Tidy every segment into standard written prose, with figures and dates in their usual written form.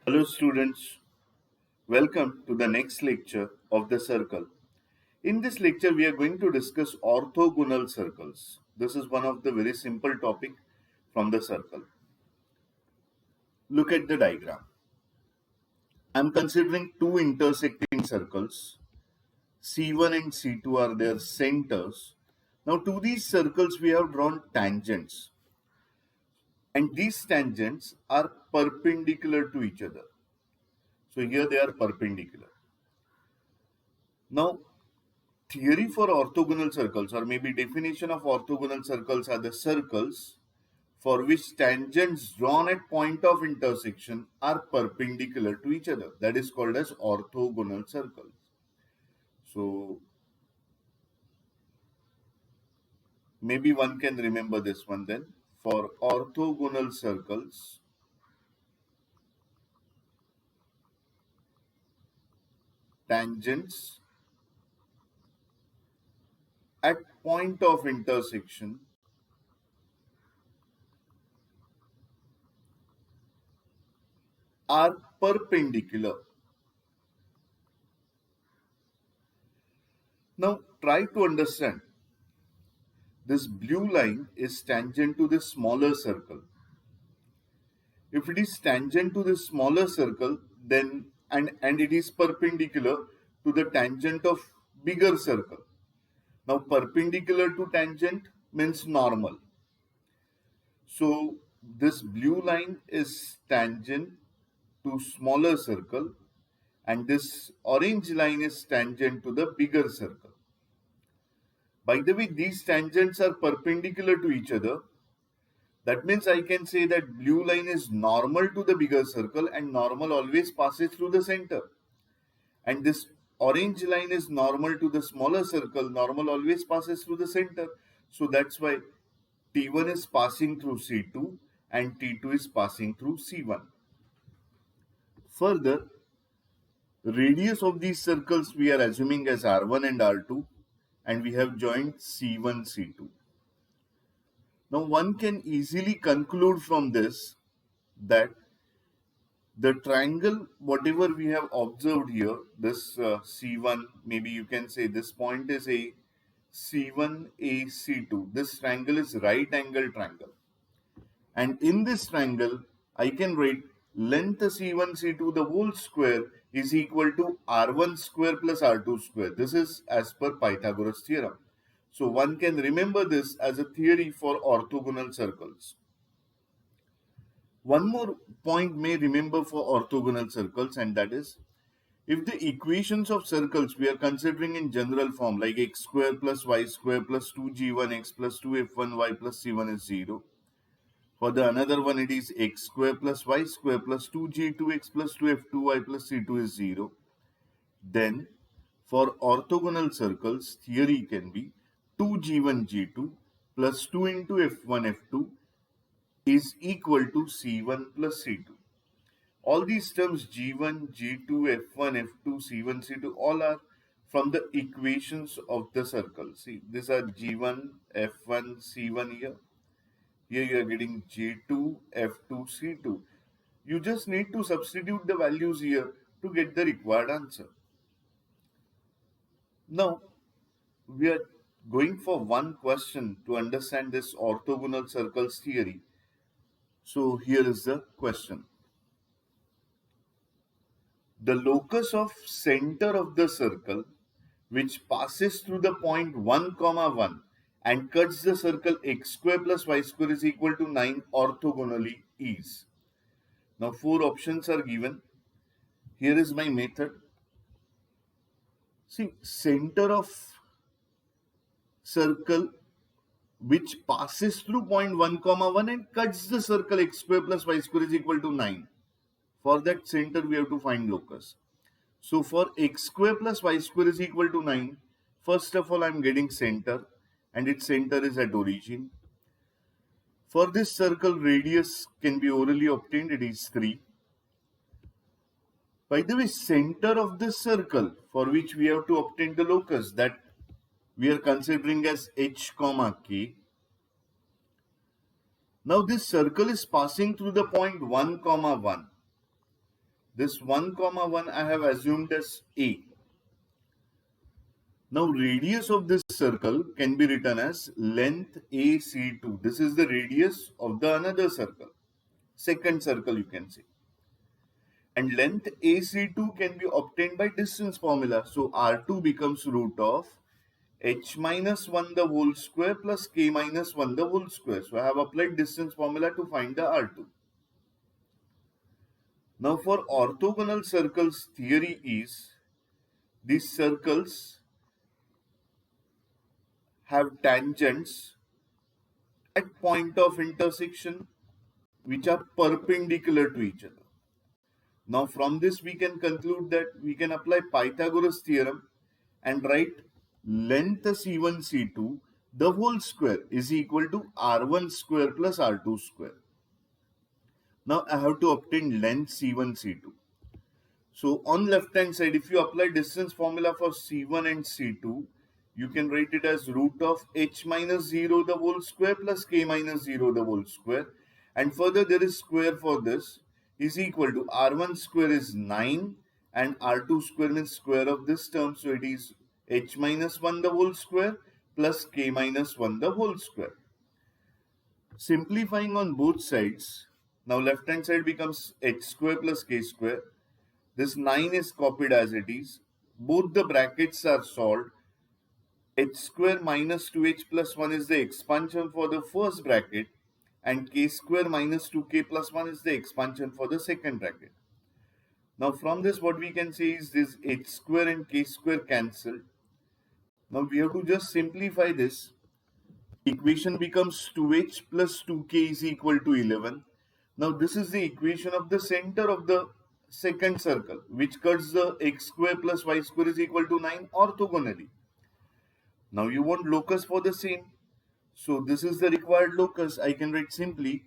Hello students, welcome to the next lecture of the circle. In this lecture we are going to discuss orthogonal circles. This is one of the very simple topic from the circle. Look at the diagram. I am considering two intersecting circles. C1 and C2 are their centers. Now to these circles we have drawn tangents, and these tangents are perpendicular to each other. So here they are perpendicular. Now theory for orthogonal circles, or maybe definition of orthogonal circles, are the circles for which tangents drawn at point of intersection are perpendicular to each other. That is called as orthogonal circles. So maybe one can remember this one then. For orthogonal circles, tangents at point of intersection are perpendicular. Now try to understand. This blue line is tangent to this smaller circle. If it is tangent to this smaller circle, then and it is perpendicular to the tangent of bigger circle. Now perpendicular to tangent means normal. So this blue line is tangent to smaller circle, and this orange line is tangent to the bigger circle. By the way, these tangents are perpendicular to each other. That means I can say that blue line is normal to the bigger circle, and normal always passes through the center. And this orange line is normal to the smaller circle, normal always passes through the center. So that's why T1 is passing through C2 and T2 is passing through C1. Further, radius of these circles we are assuming as R1 and R2, and we have joined C1, C2. Now one can easily conclude from this that the triangle, whatever we have observed here, this C1, maybe you can say this point is a C1, A, C2. This triangle is right angle triangle. And in this triangle, I can write length C1, C2, the whole square is equal to R1 square plus R2 square. This is as per Pythagoras theorem. So one can remember this as a theory for orthogonal circles. One more point may remember for orthogonal circles, and that is, if the equations of circles we are considering in general form, like x square plus y square plus 2g1x plus 2f1y plus c1 is 0. For the another one it is x square plus y square plus 2g2x plus 2f2y plus c2 is 0. Then for orthogonal circles, theory can be 2g1 g2 plus 2 into f1 f2 is equal to c1 plus c2. All these terms G1, G2, F1, F2, C1, C2 all are from the equations of the circle. See, these are G1, F1, C1 here. Here you are getting G2, F2, C2. You just need to substitute the values here to get the required answer. Now, we are going for one question to understand this orthogonal circles theory. So here is the question. The locus of center of the circle which passes through the point 1 comma 1 and cuts the circle x square plus y square is equal to 9 orthogonally is. Now four options are given. Here is my method. See, center of circle which passes through point 1 comma 1 and cuts the circle x square plus y square is equal to 9. For that center we have to find locus. So for x square plus y square is equal to 9, first of all I am getting center, and its center is at origin. For this circle, radius can be orally obtained, it is 3. By the way, center of this circle for which we have to obtain the locus, that we are considering as h comma k. Now this circle is passing through the point 1 comma 1. This 1 comma 1 I have assumed as A. Now radius of this circle can be written as length AC2. This is the radius of the another circle. Second circle you can say. And length AC2 can be obtained by distance formula. So R2 becomes root of h minus 1 the whole square plus k minus 1 the whole square. So I have applied distance formula to find the R2. Now for orthogonal circles theory is these circles have tangents at point of intersection which are perpendicular to each other. Now from this we can conclude that we can apply Pythagoras theorem and write length C1 C2 the whole square is equal to R1 square plus R2 square. Now I have to obtain length C1 C2. So on left hand side, if you apply distance formula for C1 and C2, you can write it as root of h minus 0 the whole square plus k minus 0 the whole square. And further there is square for this is equal to R1 square is 9 and R2 square means square of this term. So it is h minus 1 the whole square plus k minus 1 the whole square. Simplifying on both sides, now left hand side becomes h square plus k square. This 9 is copied as it is. Both the brackets are solved. H square minus 2h plus 1 is the expansion for the first bracket and k square minus 2k plus 1 is the expansion for the second bracket. Now from this what we can say is this h square and k square cancelled. Now we have to just simplify this. Equation becomes 2h plus 2k is equal to 11. Now this is the equation of the center of the second circle which cuts the x square plus y square is equal to 9 orthogonally. Now you want locus for the same. So this is the required locus. I can write simply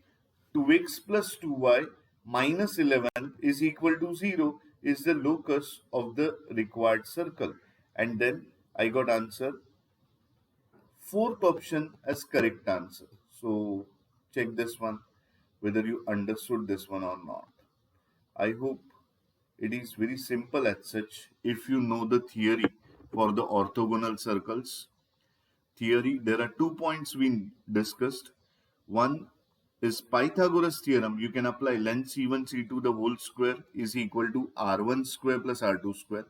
2x plus 2y minus 11 is equal to 0 is the locus of the required circle. And then I got answer. Fourth option as correct answer. So check this one whether you understood this one or not. I hope it is very simple as such if you know the theory for the orthogonal circles. Theory, there are 2 points we discussed. One is Pythagoras theorem. You can apply length C1 C2 the whole square is equal to R1 square plus R2 square.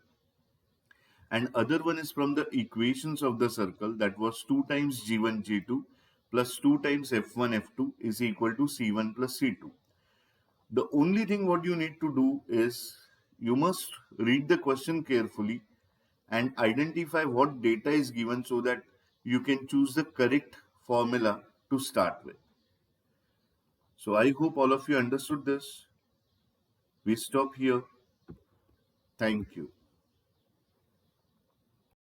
And other one is from the equations of the circle, that was 2 times G1 G2 plus 2 times F1 F2 is equal to C1 plus C2. The only thing what you need to do is you must read the question carefully and identify what data is given so that you can choose the correct formula to start with. So I hope all of you understood this. We stop here. Thank you.